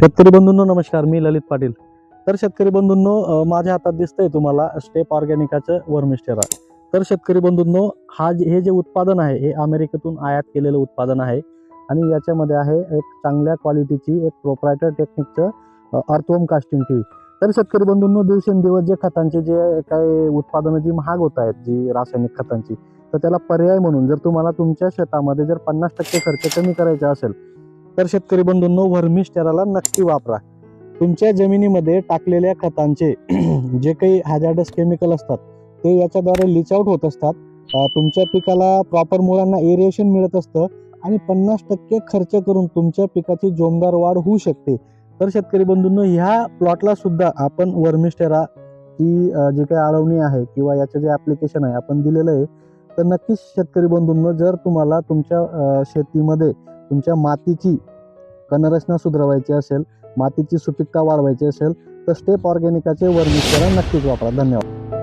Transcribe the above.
शेतकरी बंधूंनो नमस्कार, मी ललित पाटील. तर शेतकरी बंधूंनो, माझ्या हातात दिसतंय तुम्हाला स्टेप ऑर्गॅनिकाचं वर्मिस्टेरा. तर शेतकरी बंधूंनो, हे जे उत्पादन आहे हे अमेरिकेतून आयात केलेलं उत्पादन आहे आणि याच्यामध्ये आहे एक चांगल्या क्वालिटीची एक प्रोप्रायटर टेक्निकचं अर्थवॉर्म कास्टिंग टी. तर शेतकरी बंधूंनो, दिवसेंदिवस जे खतांचे जे काही उत्पादनं जी महाग होत आहेत, जी रासायनिक खतांची, तर त्याला पर्याय म्हणून जर तुम्हाला तुमच्या शेतामध्ये जर 50% खर्च कमी करायचा असेल तर शेतकरी बंधूंनो, वर्मिस्टेराला नक्की वापरा. तुमच्या जमिनीमध्ये टाकलेल्या खतांचे जे काही हॅझार्डस केमिकल असतात ते याच्याद्वारे लिच आउट होत असतात. तुमच्या पिकाला प्रॉपर मुळांना एरिएशन मिळत असतं आणि 50% खर्च करून तुमच्या पिकाची जोमदार वाढ होऊ शकते. तर शेतकरी बंधूंनो, ह्या प्लॉटला सुद्धा आपण वर्मिस्टेरा ची जी काही आळवणी आहे किंवा याचं जे ॲप्लिकेशन आहे आपण दिलेलं आहे. तर नक्कीच शेतकरी बंधूंनो, जर तुम्हाला तुमच्या शेतीमध्ये तुमच्या मातीची कणरचना सुधारवायची असेल, मातीची सुपीकता वाढवायची असेल, तर स्टेप ऑर्गॅनिकाचे वर्मिस्टेरा नक्कीच वापरा. धन्यवाद.